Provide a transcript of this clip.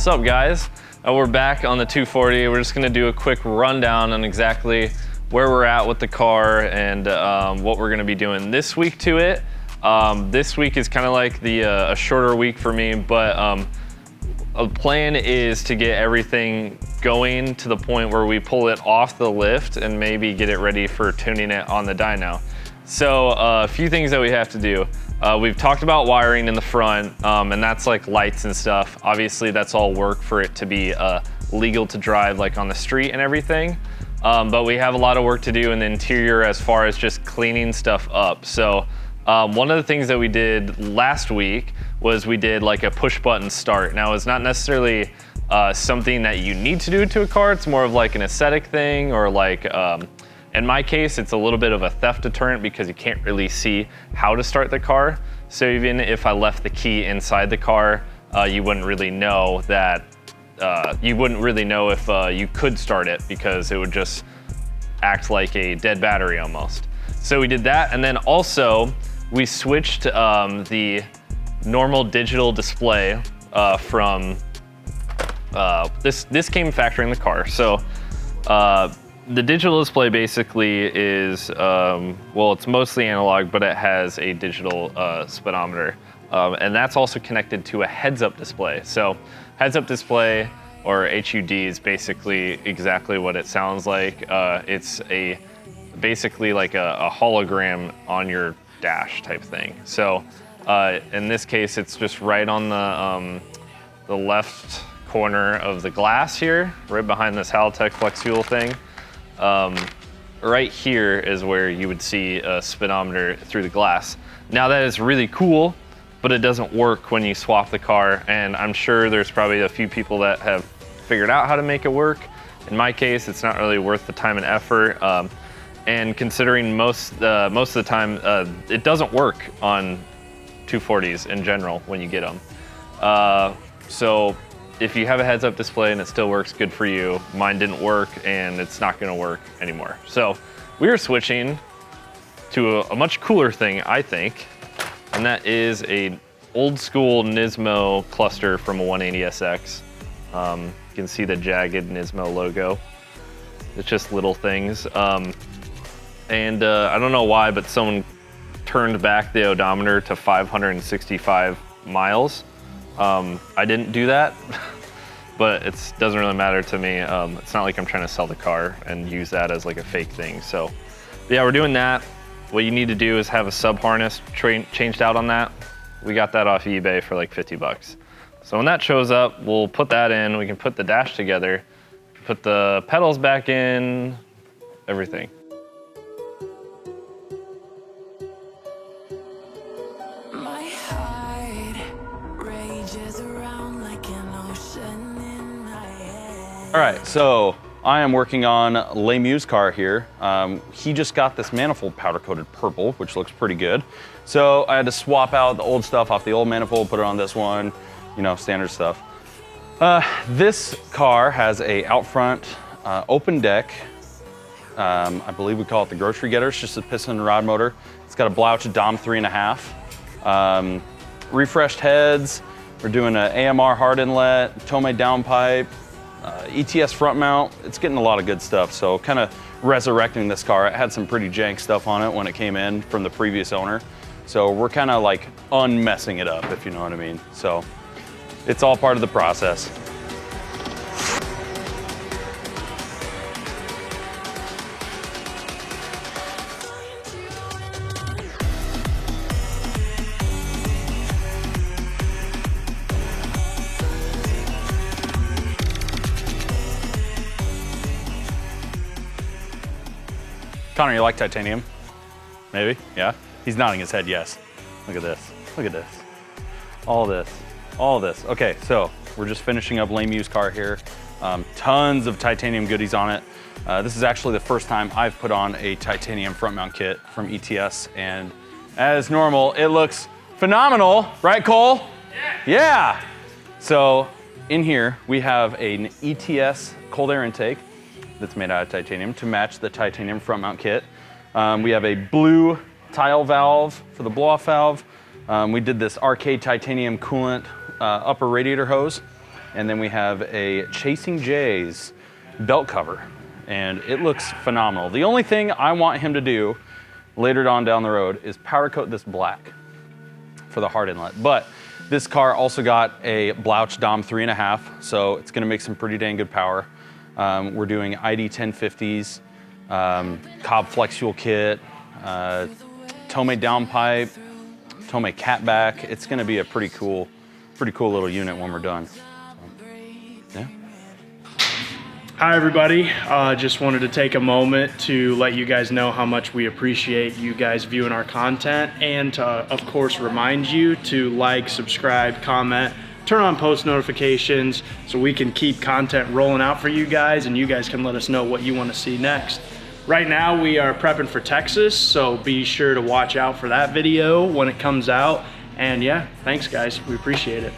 What's up, guys? We're back on the 240. We're just gonna do a quick rundown on exactly where we're at with the car and what we're gonna be doing this week to it. This week is kind of like a shorter week for me, but a plan is to get everything going to the point where we pull it off the lift and maybe get it ready for tuning it on the dyno. So a few things that we have to do. We've talked about wiring in the front, and that's like lights and stuff. Obviously that's all work for it to be legal to drive like on the street and everything. But we have a lot of work to do in the interior as far as just cleaning stuff up. So one of the things that we did last week was we did like a push button start. Now it's not necessarily something that you need to do to a car. It's more of like an aesthetic thing, or like, in my case, it's a little bit of a theft deterrent because you can't really see how to start the car. So even if I left the key inside the car, you wouldn't really know that, you wouldn't really know if you could start it, because it would just act like a dead battery almost. So we did that, and then also we switched the normal digital display from, this came factory in the car. So the digital display basically is, well, it's mostly analog, but it has a digital speedometer. And that's also connected to a heads-up display. So heads-up display, or HUD, is basically exactly what it sounds like. It's basically like a hologram on your dash type thing. So in this case, it's just right on the left corner of the glass here, right behind this Haltech Flex Fuel thing. Right here is where you would see a speedometer through the glass. Now that is really cool, but it doesn't work when you swap the car, and I'm sure there's probably a few people that have figured out how to make it work. In my case, it's not really worth the time and effort, and considering most of the time, it doesn't work on 240s in general when you get them. So if you have a heads-up display and it still works, good for you. Mine didn't work, and it's not gonna work anymore. So we are switching to a much cooler thing, I think, and that is a old school Nismo Cluster from a 180SX. You can see the jagged Nismo logo. It's just little things. And I don't know why, but someone turned back the odometer to 565 miles. I didn't do that, but it doesn't really matter to me. It's not like I'm trying to sell the car and use that as like a fake thing. So yeah, we're doing that. What you need to do is have a sub harness changed out on that. We got that off eBay for like 50 bucks. So when that shows up, we'll put that in. We can put the dash together, put the pedals back in, everything. All right, so I am working on Lemieux's car here. He just got this manifold powder coated purple, which looks pretty good. So I had to swap out the old stuff off the old manifold, put it on this one, you know, standard stuff. This car has a out front open deck. I believe we call it the grocery getter. It's just a piston and rod motor. It's got a Blauch Dom 3.5. Refreshed heads. We're doing an AMR hard inlet, Tomei downpipe, ETS front mount. It's getting a lot of good stuff. So kind of resurrecting this car. It had some pretty jank stuff on it when it came in from the previous owner. So we're kind of like unmessing it up, if you know what I mean. So it's all part of the process. Connor, you like titanium? Maybe, yeah? He's nodding his head, yes. Look at this, look at this. All this, all this. Okay, so we're just finishing up Lemieux's car here. Tons of titanium goodies on it. This is actually the first time I've put on a titanium front mount kit from ETS, and as normal, it looks phenomenal, right, Cole? Yeah! So in here, we have an ETS cold air intake that's made out of titanium to match the titanium front mount kit. We have a blue tile valve for the blow-off valve. We did this arcade titanium coolant upper radiator hose. And then we have a Chasing J's belt cover, and it looks phenomenal. The only thing I want him to do later on down the road is powder coat this black for the hard inlet. But this car also got a Blouch Dom 3.5, so it's gonna make some pretty dang good power. We're doing ID 1050s, Cobb Flex Fuel kit, Tomei downpipe, Tomei catback. It's gonna be a pretty cool little unit when we're done. So, yeah. Hi everybody, just wanted to take a moment to let you guys know how much we appreciate you guys viewing our content, and to, of course, remind you to like, subscribe, comment, turn on post notifications so we can keep content rolling out for you guys, and you guys can let us know what you want to see next. Right now we are prepping for Texas, so be sure to watch out for that video when it comes out. And yeah, thanks guys, we appreciate it.